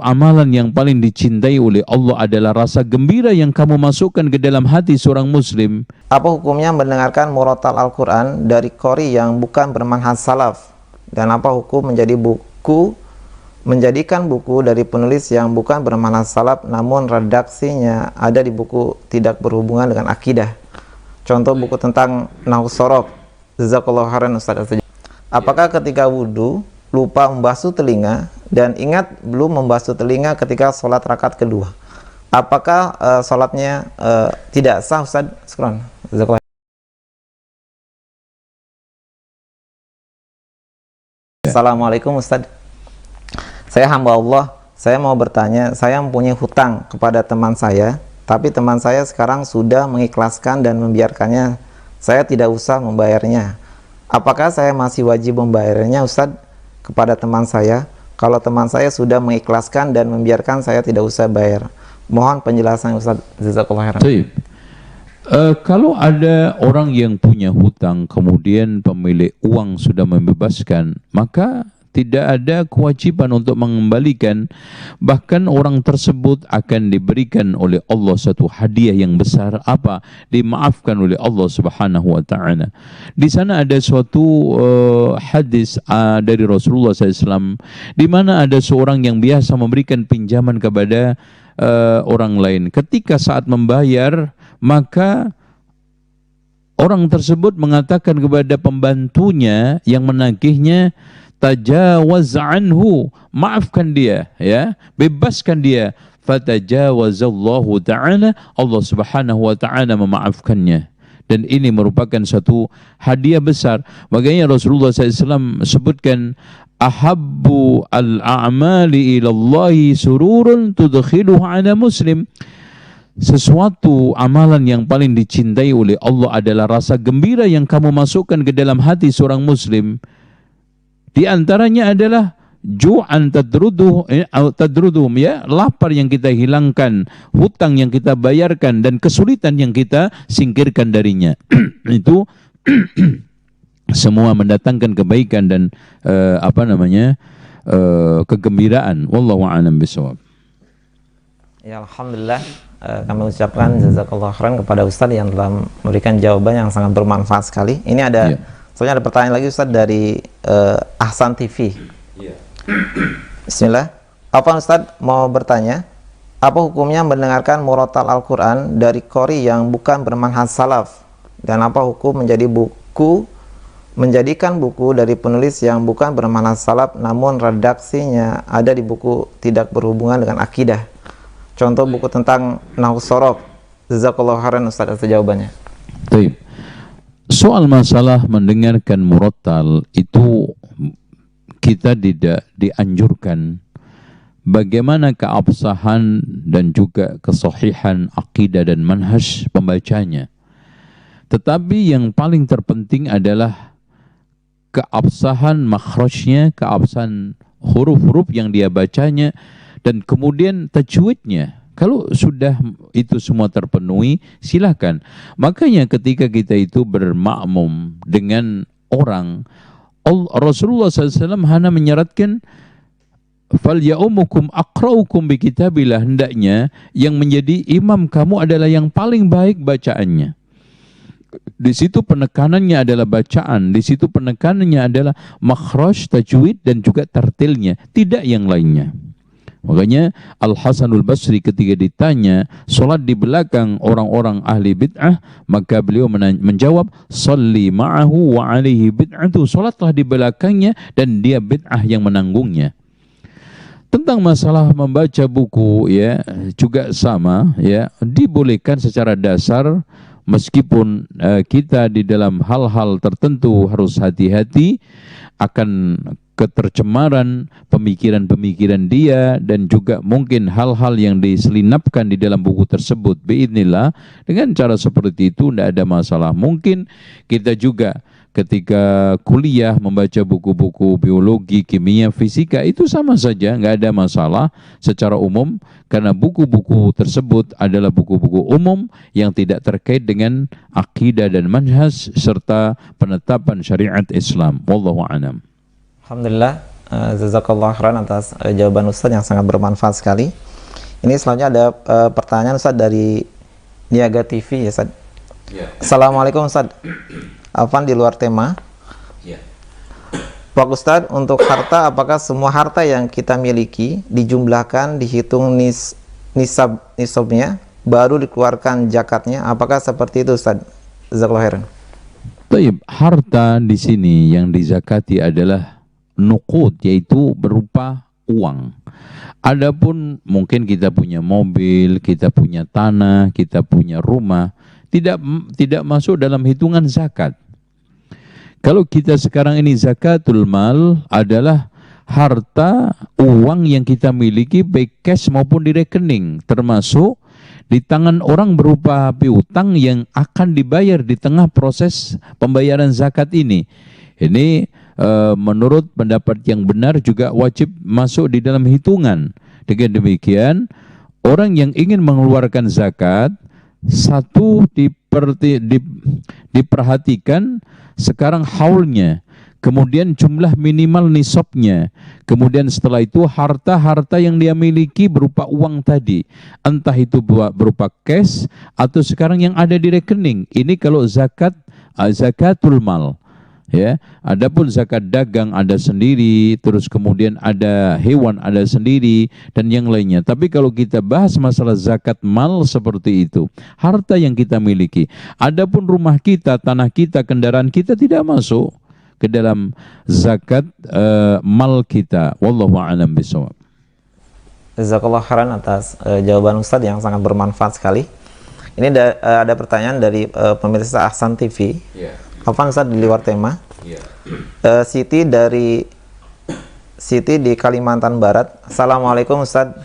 Amalan yang paling dicintai oleh Allah adalah rasa gembira yang kamu masukkan ke dalam hati seorang muslim. Apa hukumnya mendengarkan murotal Al-Quran dari qori yang bukan bermanhaj salaf? Dan apa hukum menjadikan buku dari penulis yang bukan bermanhaj salaf namun redaksinya ada di buku tidak berhubungan dengan akidah? Contoh buku tentang Nahwu Shorof. Jazakallahu khairan Ustaz. Apakah ketika wudhu lupa membasuh telinga dan ingat belum membasuh telinga ketika sholat rakaat kedua, apakah sholatnya tidak sah Ustaz? Syukran. Assalamualaikum Ustaz. Saya hamba Allah, saya mau bertanya, saya mempunyai hutang kepada teman saya, tapi teman saya sekarang sudah mengikhlaskan dan membiarkannya, saya tidak usah membayarnya. Apakah saya masih wajib membayarnya Ustaz kepada teman saya? Kalau teman saya sudah mengikhlaskan dan membiarkan, saya tidak usah bayar. Mohon penjelasan Ustaz. Jazakallahu khairan. Kalau ada orang yang punya hutang, kemudian pemilik uang sudah membebaskan, maka tidak ada kewajiban untuk mengembalikan. Bahkan orang tersebut akan diberikan oleh Allah satu hadiah yang besar, apa? Dimaafkan oleh Allah Subhanahu wa taala. Di sana ada suatu hadis dari Rasulullah SAW, di mana ada seorang yang biasa memberikan pinjaman kepada orang lain. Ketika saat membayar, maka orang tersebut mengatakan kepada pembantunya yang menagihnya, tajawaz anhu, maafkan dia, ya, bebaskan dia. Fatajawazallahu ta'ala, Allah Subhanahu wa ta'ala memaafkannya. Dan ini merupakan satu hadiah besar. Makanya Rasulullah SAW sebutkan, ahabbu al-a'mali ilallahi sururun tudkhiluhu ala muslim. Sesuatu amalan yang paling dicintai oleh Allah adalah rasa gembira yang kamu masukkan ke dalam hati seorang muslim. Di antaranya adalah ju'an tadruduhum, ya, lapar yang kita hilangkan, hutang yang kita bayarkan, dan kesulitan yang kita singkirkan darinya. Itu semua mendatangkan kebaikan dan kegembiraan. Wallahu a'lam bishawab. Ya, alhamdulillah, kami ucapkan jazakallahu khairan kepada Ustaz yang telah memberikan jawaban yang sangat bermanfaat sekali. Ini ada soalnya ada pertanyaan lagi Ustaz dari Ahsan TV. Bismillah. Apa Ustaz mau bertanya, apa hukumnya mendengarkan murotal Al-Quran dari qori yang bukan bermanhaj salaf? Dan apa hukum menjadikan buku dari penulis yang bukan bermanhaj salaf namun redaksinya ada di buku tidak berhubungan dengan akidah? Contoh buku tentang Nahwu Shorof. Jazakallahu khairan Ustaz atas jawabannya. Baik. Soal masalah mendengarkan murattal itu kita tidak dianjurkan. Bagaimana keabsahan dan juga kesahihan akidah dan manhaj pembacanya. Tetapi yang paling terpenting adalah keabsahan makhrajnya, keabsahan huruf-huruf yang dia bacanya, dan kemudian tajwidnya. Kalau sudah itu semua terpenuhi, silakan. Makanya ketika kita itu bermakmum dengan orang, Rasulullah SAW hanya menyaratkan, falya'umukum aqra'ukum bi kitabillah, hendaknya yang menjadi imam kamu adalah yang paling baik bacaannya. Di situ penekanannya adalah bacaan, di situ penekanannya adalah makhraj, tajwid, dan juga tartilnya, tidak yang lainnya. Makanya Al-Hasanul Basri ketika ditanya solat di belakang orang-orang ahli bid'ah, maka beliau menjawab, salli ma'ahu wa alaihi bid'atu, solatlah di belakangnya dan dia bid'ah yang menanggungnya. Tentang masalah membaca buku, ya, juga sama, ya, dibolehkan secara dasar, meskipun kita di dalam hal-hal tertentu harus hati-hati akan ketercemaran pemikiran-pemikiran dia, dan juga mungkin hal-hal yang diselinapkan di dalam buku tersebut. Biidznillah, dengan cara seperti itu tidak ada masalah. Mungkin kita juga ketika kuliah membaca buku-buku biologi, kimia, fisika, itu sama saja, nggak ada masalah secara umum, karena buku-buku tersebut adalah buku-buku umum yang tidak terkait dengan akidah dan manhaj serta penetapan syariat Islam. Wallahu a'lam. Alhamdulillah, Jazakallah khairan atas jawaban Ustaz yang sangat bermanfaat sekali. Ini selanjutnya ada pertanyaan Ustaz dari Niaga TV ya Ustaz. Ya. Assalamualaikum Ustaz. Afwan di luar tema. Ya. Pak Ustaz, untuk harta, apakah semua harta yang kita miliki dijumlahkan, dihitung nisabnya, baru dikeluarkan zakatnya? Apakah seperti itu Ustaz? Jazakallah khairan. Baik, harta di sini yang dizakati adalah nuqud, yaitu berupa uang. Adapun mungkin kita punya mobil, kita punya tanah, kita punya rumah, tidak masuk dalam hitungan zakat. Kalau kita sekarang ini zakatul mal adalah harta uang yang kita miliki baik cash maupun di rekening, termasuk di tangan orang berupa piutang yang akan dibayar di tengah proses pembayaran zakat ini. Ini menurut pendapat yang benar juga wajib masuk di dalam hitungan. Dengan demikian, orang yang ingin mengeluarkan zakat, satu diperhatikan sekarang haulnya, kemudian jumlah minimal nisabnya, kemudian setelah itu harta-harta yang dia miliki berupa uang tadi, entah itu berupa cash atau sekarang yang ada di rekening. Ini kalau zakatul mal. Ya, adapun zakat dagang ada sendiri, terus kemudian ada hewan ada sendiri dan yang lainnya. Tapi kalau kita bahas masalah zakat mal seperti itu, harta yang kita miliki. Adapun rumah kita, tanah kita, kendaraan kita tidak masuk ke dalam zakat mal kita. Wallahu a'lam bishawab. Jazakallah khairan atas jawaban Ustaz yang sangat bermanfaat sekali. Ini ada pertanyaan dari pemirsa Ahsan TV. Yeah. Afwan Ustaz di luar tema. Yeah. Siti di Kalimantan Barat. Assalamualaikum Ustaz.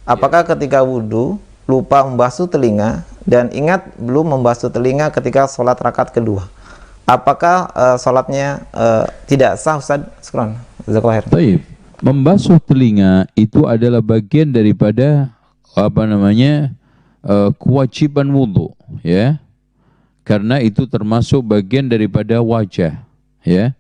Apakah ketika wudhu lupa membasuh telinga dan ingat belum membasuh telinga ketika sholat rakaat kedua, apakah sholatnya tidak sah Ustaz? Syukran. Jazakallahu khairan. Baik. Membasuh telinga itu adalah bagian daripada kewajiban wudhu, ya. Karena itu termasuk bagian daripada wajah, ya.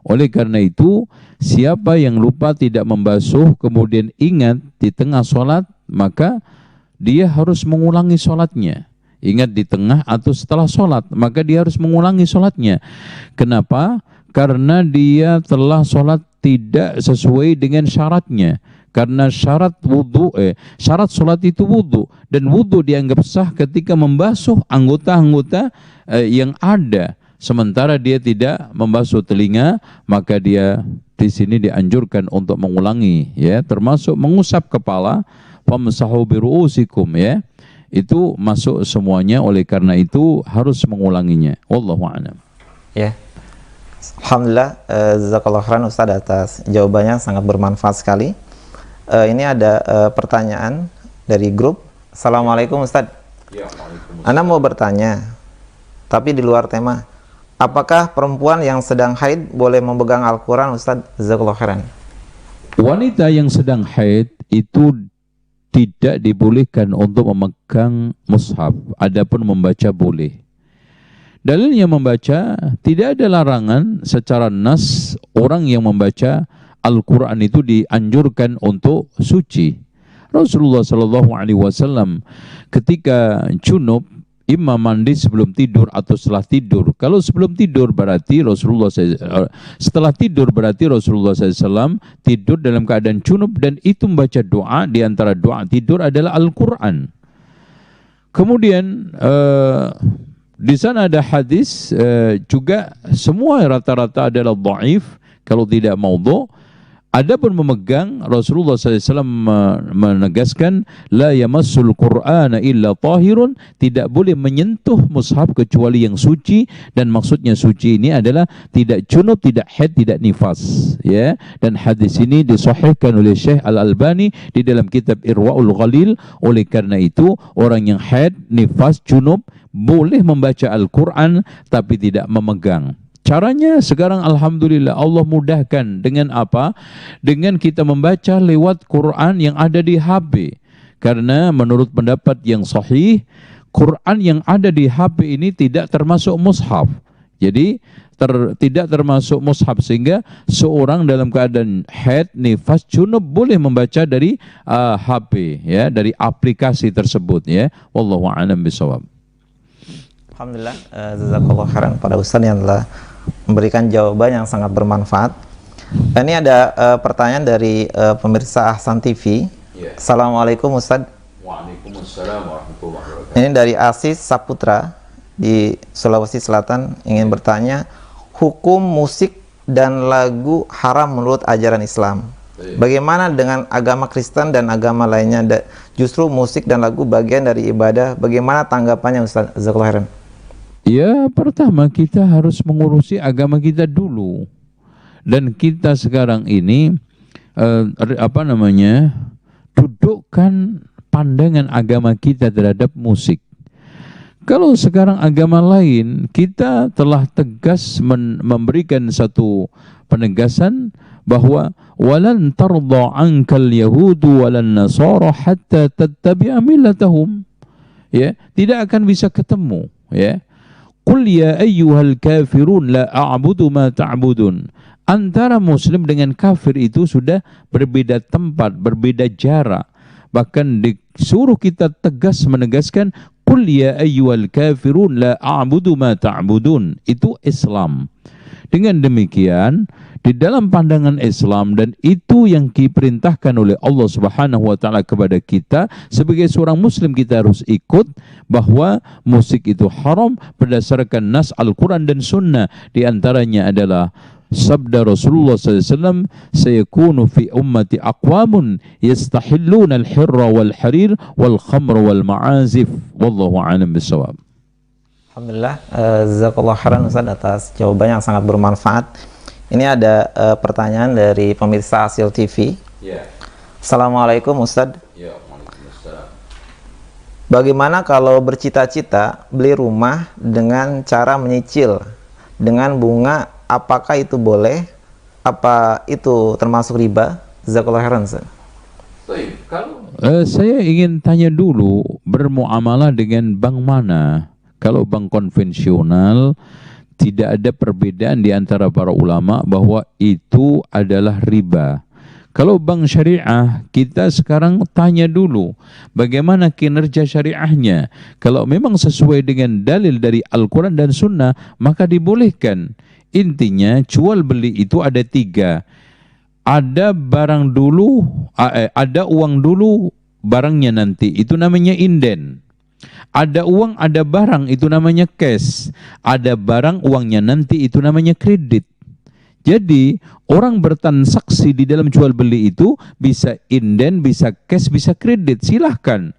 Oleh karena itu, siapa yang lupa tidak membasuh kemudian ingat di tengah sholat, maka dia harus mengulangi sholatnya. Ingat di tengah atau setelah sholat, maka dia harus mengulangi sholatnya. Kenapa? Karena dia telah sholat tidak sesuai dengan syaratnya. Karena syarat sholat itu wudu, dan wudu dianggap sah ketika membasuh anggota-anggota yang ada. Sementara dia tidak membasuh telinga, maka dia di sini dianjurkan untuk mengulangi, ya, termasuk mengusap kepala, famsahu biru'usikum, ya. Itu masuk semuanya, oleh karena itu harus mengulanginya. Wallahu a'lam. Ya. Alhamdulillah, jazakallahu khairan Ustaz atas jawabannya, sangat bermanfaat sekali. Ini ada pertanyaan dari grup. Assalamualaikum Ustaz. Ya, Ana mau bertanya, tapi di luar tema. Apakah perempuan yang sedang haid boleh memegang Al-Quran Ustaz? Jazakallahu khairan. Wanita yang sedang haid itu tidak dibolehkan untuk memegang mushaf. Adapun membaca boleh. Dalilnya membaca, tidak ada larangan secara nas orang yang membaca Al-Quran itu dianjurkan untuk suci. Rasulullah SAW ketika junub, imam mandi sebelum tidur atau setelah tidur. Kalau sebelum tidur berarti setelah tidur berarti Rasulullah SAW tidur dalam keadaan junub, dan itu membaca doa. Di antara doa tidur adalah Al-Quran. Kemudian di sana ada hadis juga, semua rata-rata adalah dhaif kalau tidak maudhu. Adapun memegang, Rasulullah SAW menegaskan, la yamassul Qur'ana illa tahirun, tidak boleh menyentuh mushaf kecuali yang suci, dan maksudnya suci ini adalah tidak junub, tidak haid, tidak nifas, ya. Dan hadis ini disahihkan oleh Syekh Al-Albani di dalam kitab Irwaul Ghalil. Oleh karena itu, orang yang haid, nifas, junub boleh membaca Al-Quran tapi tidak memegang. Caranya sekarang alhamdulillah Allah mudahkan. Dengan apa? Dengan kita membaca lewat Quran yang ada di HP. Karena menurut pendapat yang sahih, Quran yang ada di HP ini tidak termasuk mushaf. Jadi tidak termasuk mushaf, sehingga seorang dalam keadaan haid, nifas, junub boleh membaca dari HP, ya, dari aplikasi tersebut, ya. Wallahu a'lam bishawab. Alhamdulillah, jazakallahu khairan pada Ustaz yang telah memberikan jawaban yang sangat bermanfaat. Ini ada pertanyaan dari pemirsa Ahsan TV. Assalamualaikum Ustaz. Waalaikumsalam warahmatullahi wabarakatuh. Ini dari Asis Saputra di Sulawesi Selatan, ingin bertanya, hukum musik dan lagu haram menurut ajaran Islam. Bagaimana dengan agama Kristen dan agama lainnya? Justru musik dan lagu bagian dari ibadah. Bagaimana tanggapannya Ustaz? Jazakallahu khairan. Ya, pertama kita harus mengurusi agama kita dulu. Dan kita sekarang ini dudukkan pandangan agama kita terhadap musik. Kalau sekarang agama lain, kita telah tegas memberikan satu penegasan bahwa walan tardha ankal yahudu walan nasara hatta tattabi'a millatahum. Ya, tidak akan bisa ketemu, ya. Qul ya ayyuhal kafirun la a'budu ma ta'budun. Antara muslim dengan kafir itu sudah berbeda tempat, berbeda jarak. Bahkan disuruh kita tegas menegaskan Qul ya ayyuhal kafirun la a'budu ma ta'budun. Itu Islam. Dengan demikian, di dalam pandangan Islam, dan itu yang diperintahkan oleh Allah Subhanahu wa taala kepada kita sebagai seorang muslim, kita harus ikut bahwa musik itu haram berdasarkan nas Al-Qur'an dan Sunnah. Di antaranya adalah sabda Rasulullah SAW, sayakunu fi ummati aqwamun yastahilluna al-hirra wal harir wal khamra wal ma'azif. Wallahu a'lam bishawab. Alhamdulillah, jazakallahu khairan Ustaz atas jawaban yang sangat bermanfaat. Ini ada pertanyaan dari pemirsa Hasil TV. Assalamualaikum Ustaz. Waalaikumsalam. Bagaimana kalau bercita-cita beli rumah dengan cara menyicil dengan bunga, apakah itu boleh? Apa itu termasuk riba? Jazakallahu khairan Ustaz. Saya ingin tanya dulu, bermuamalah dengan bank mana? Kalau bank konvensional, tidak ada perbedaan di antara para ulama bahwa itu adalah riba. Kalau bank syariah, kita sekarang tanya dulu bagaimana kinerja syariahnya. Kalau memang sesuai dengan dalil dari Al-Quran dan Sunnah, maka dibolehkan. Intinya jual beli itu ada tiga. Ada barang dulu, ada uang dulu, barangnya nanti. Itu namanya inden. Ada uang, ada barang, itu namanya cash. Ada barang, uangnya nanti, itu namanya kredit. Jadi orang bertransaksi di dalam jual beli itu bisa inden, bisa cash, bisa kredit. Silahkan,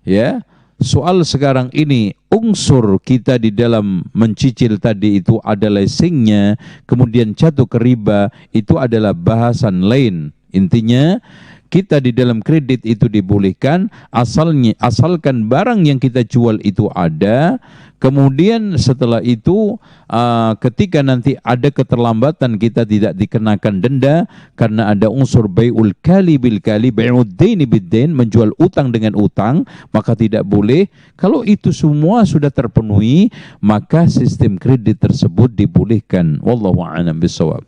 ya. Soal sekarang ini unsur kita di dalam mencicil tadi itu ada leasingnya, kemudian jatuh ke riba, itu adalah bahasan lain. Intinya kita di dalam kredit itu dibolehkan asalkan barang yang kita jual itu ada. Kemudian setelah itu ketika nanti ada keterlambatan, kita tidak dikenakan denda karena ada unsur bai'ul kali bil kali, bai'ud daini bid dain, menjual utang dengan utang, maka tidak boleh. Kalau itu semua sudah terpenuhi, maka sistem kredit tersebut dibolehkan. Wallahu a'lam bishawab.